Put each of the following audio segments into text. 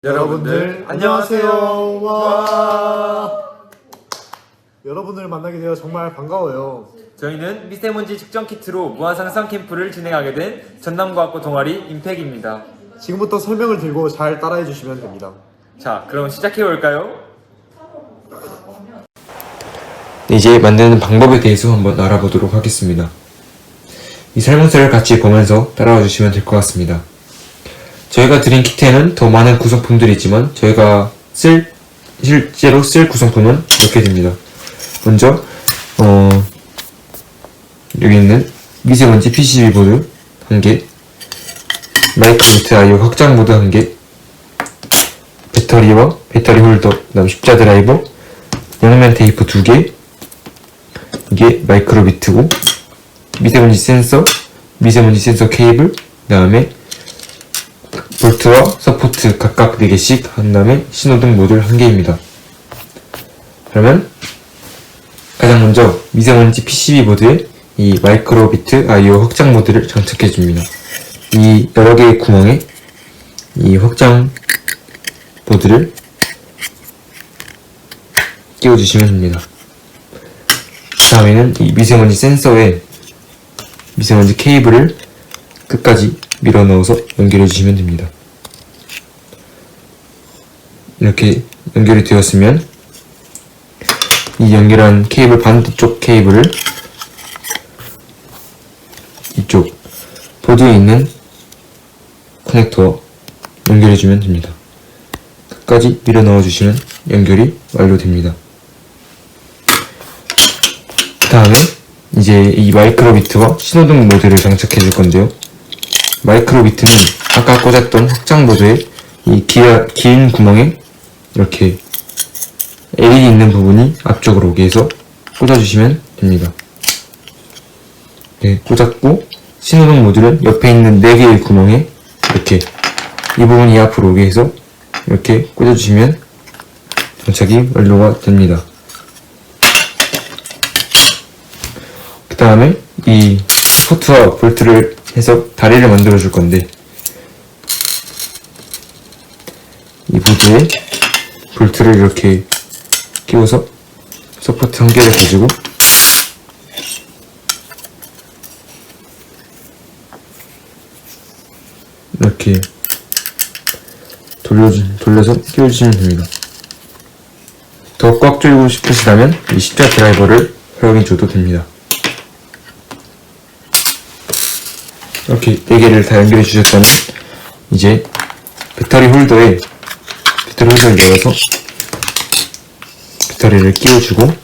여러분들 안녕하세요. 와. 여러분들을 만나게 되어 정말 반가워요. 저희는 미세먼지 측정 키트로 무한상상 캠프를 진행하게 된 전남과학고 동아리 임팩입니다. 지금부터 설명을 들고 잘 따라해 주시면 됩니다. 자, 그럼 시작해 볼까요? 이제 만드는 방법에 대해서 한번 알아보도록 하겠습니다. 이 설명서를 같이 보면서 따라와 주시면 될 것 같습니다. 저희가 드린 키트에는 더 많은 구성품들이 있지만 저희가 실제로 쓸 구성품은 이렇게 됩니다. 먼저 여기 있는 미세먼지 PCB 보드 1개, 마이크로비트 IO 확장 모드 1개, 배터리와 배터리 홀더, 그다음 십자 드라이버, 양면 테이프 2개, 이게 마이크로비트고, 미세먼지 센서 케이블, 그 다음에 볼트와 서포트 각각 4개씩 한 다음에 신호등 모듈 1개입니다. 그러면 가장 먼저 미세먼지 PCB 보드에 이 마이크로비트 IO 확장 모드를 장착해 줍니다. 이 여러 개의 구멍에 이 확장 보드를 끼워 주시면 됩니다. 다음에는 이 미세먼지 센서에 미세먼지 케이블을 끝까지 밀어 넣어서 연결해 주시면 됩니다. 이렇게 연결이 되었으면 이 연결한 케이블 반대쪽 케이블을 이쪽 보드에 있는 커넥터와 연결해 주면 됩니다. 끝까지 밀어 넣어 주시면 연결이 완료됩니다. 그 다음에 이제 이 마이크로비트와 신호등 모드를 장착해 줄 건데요. 마이크로비트는 아까 꽂았던 확장 보드에 이 긴 구멍에 이렇게 LED 있는 부분이 앞쪽으로 오게 해서 꽂아주시면 됩니다. 네, 꽂았고 신호등 모듈은 옆에 있는 4개의 구멍에 이렇게 이 부분이 앞으로 오게 해서 이렇게 꽂아주시면 장착이 완료가 됩니다. 그 다음에 이 포트와 볼트를 해서 다리를 만들어 줄 건데, 이 보드에 볼트를 이렇게 끼워서 서포트 1개를 가지고 이렇게 돌려서 끼워주시면 됩니다. 더 꽉 조이고 싶으시다면 이 십자 드라이버를 사용해 줘도 됩니다. 이렇게 4개를 다 연결해 주셨다면 이제 배터리 홀더를 열어서 배터리를 끼워주고,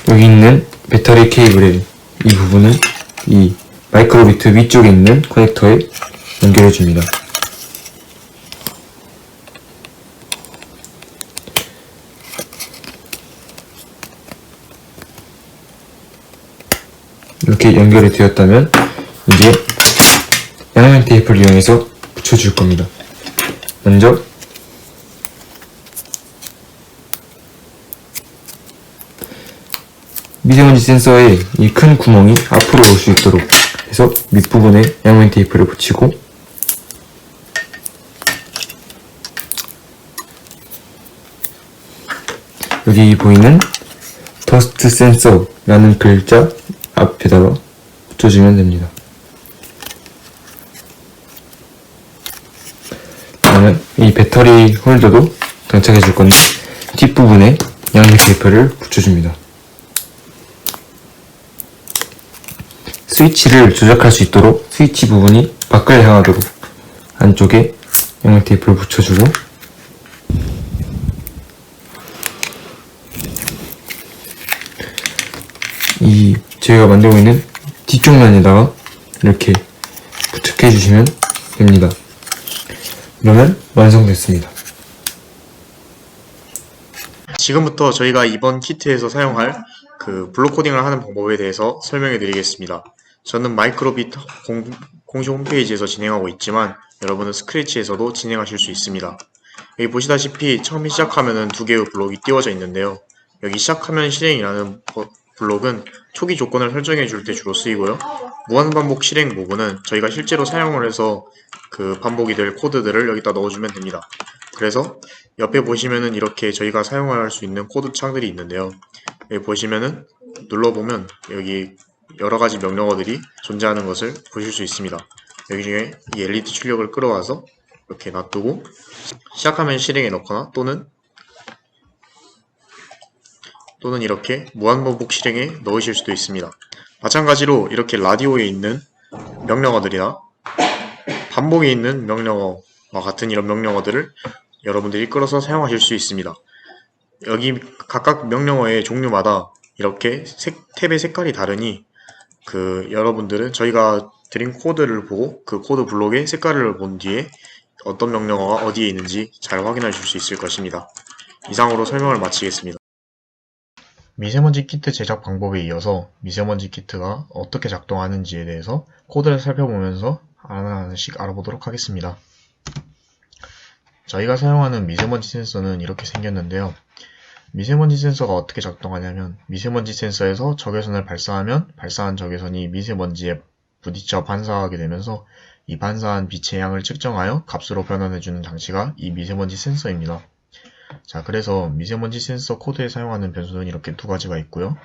여기 있는 배터리 케이블의 이 부분은 이 마이크로비트 위쪽에 있는 커넥터에 연결해 줍니다. 이렇게 연결이 되었다면 이제 양면 테이프를 이용해서 붙여줄 겁니다. 먼저 미세먼지 센서의 이 큰 구멍이 앞으로 올 수 있도록 해서 밑부분에 양면 테이프를 붙이고, 여기 보이는 더스트 센서라는 글자 앞에다가 붙여주면 됩니다. 다음에 이 배터리 홀더도 장착해 줄 건데 뒷부분에 양면 테이프를 붙여줍니다. 스위치를 조작할 수 있도록 스위치 부분이 밖을 향하도록 안쪽에 양면 테이프를 붙여주고, 이 저희가 만들고 있는 뒤쪽 면에다가 이렇게 부착해 주시면 됩니다. 그러면 완성됐습니다. 지금부터 저희가 이번 키트에서 사용할 그 블록 코딩을 하는 방법에 대해서 설명해 드리겠습니다. 저는 마이크로비트 공식 홈페이지에서 진행하고 있지만 여러분은 스크래치에서도 진행하실 수 있습니다. 여기 보시다시피 처음 시작하면은 2개의 블록이 띄워져 있는데요. 여기 시작하면 실행이라는 블록은 초기 조건을 설정해 줄 때 주로 쓰이고요. 무한반복 실행 모브는 저희가 실제로 사용을 해서 그 반복이 될 코드들을 여기다 넣어주면 됩니다. 그래서 옆에 보시면은 이렇게 저희가 사용할 수 있는 코드 창들이 있는데요. 여기 보시면은 눌러보면 여기 여러가지 명령어들이 존재하는 것을 보실 수 있습니다. 여기 중에 이 LED 출력을 끌어와서 이렇게 놔두고 시작하면 실행에 넣거나 또는 이렇게 무한반복 실행에 넣으실 수도 있습니다. 마찬가지로 이렇게 라디오에 있는 명령어들이나 반복에 있는 명령어와 같은 이런 명령어들을 여러분들이 끌어서 사용하실 수 있습니다. 여기 각각 명령어의 종류마다 이렇게 탭의 색깔이 다르니 여러분들은 저희가 드린 코드를 보고 그 코드 블록의 색깔을 본 뒤에 어떤 명령어가 어디에 있는지 잘 확인하실 수 있을 것입니다. 이상으로 설명을 마치겠습니다. 미세먼지 키트 제작 방법에 이어서 미세먼지 키트가 어떻게 작동하는지에 대해서 코드를 살펴보면서 하나하나씩 알아보도록 하겠습니다. 저희가 사용하는 미세먼지 센서는 이렇게 생겼는데요. 미세먼지 센서가 어떻게 작동하냐면 미세먼지 센서에서 적외선을 발사하면 발사한 적외선이 미세먼지에 부딪혀 반사하게 되면서 이 반사한 빛의 양을 측정하여 값으로 변환해주는 장치가 이 미세먼지 센서입니다. 자, 그래서 미세먼지 센서 코드에 사용하는 변수는 이렇게 두 가지가 있고요.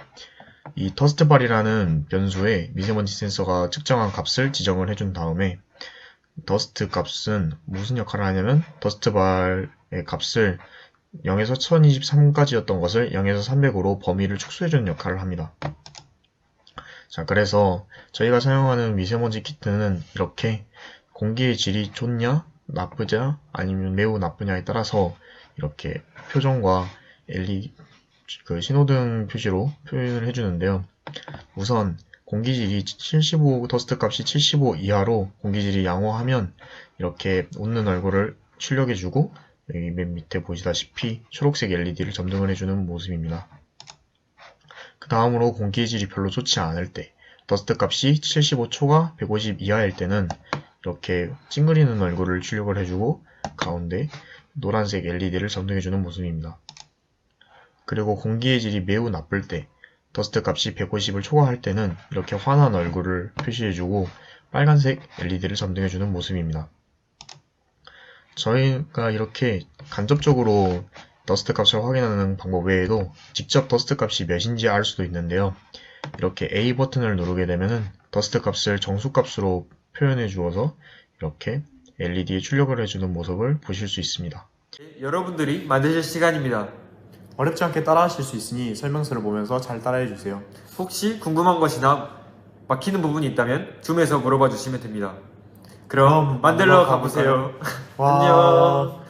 이 더스트발이라는 변수에 미세먼지 센서가 측정한 값을 지정을 해준 다음에 더스트 값은 무슨 역할을 하냐면 더스트발의 값을 0에서 1023까지였던 것을 0에서 300으로 범위를 축소해주는 역할을 합니다. 자, 그래서 저희가 사용하는 미세먼지 키트는 이렇게 공기의 질이 좋냐, 나쁘냐, 아니면 매우 나쁘냐에 따라서 이렇게 표정과 LED 신호등 표시로 표현을 해주는데요. 우선 공기질이 75, 더스트 값이 75 이하로 공기질이 양호하면 이렇게 웃는 얼굴을 출력해주고 여기 맨 밑에 보시다시피 초록색 LED를 점등을 해주는 모습입니다. 그 다음으로 공기질이 별로 좋지 않을 때 더스트 값이 75초가 150 이하일 때는 이렇게 찡그리는 얼굴을 출력을 해주고 가운데 노란색 LED를 점등해주는 모습입니다. 그리고 공기의 질이 매우 나쁠 때 더스트 값이 150을 초과할 때는 이렇게 환한 얼굴을 표시해주고 빨간색 LED를 점등해주는 모습입니다. 저희가 이렇게 간접적으로 더스트 값을 확인하는 방법 외에도 직접 더스트 값이 몇인지 알 수도 있는데요. 이렇게 A 버튼을 누르게 되면은 더스트 값을 정수값으로 표현해 주어서 이렇게 LED에 출력을 해주는 모습을 보실 수 있습니다. 여러분들이 만드실 시간입니다. 어렵지 않게 따라하실 수 있으니 설명서를 보면서 잘 따라해주세요. 혹시 궁금한 것이나 막히는 부분이 있다면 줌에서 물어봐 주시면 됩니다. 그럼 만들러 가보세요. 와. 안녕.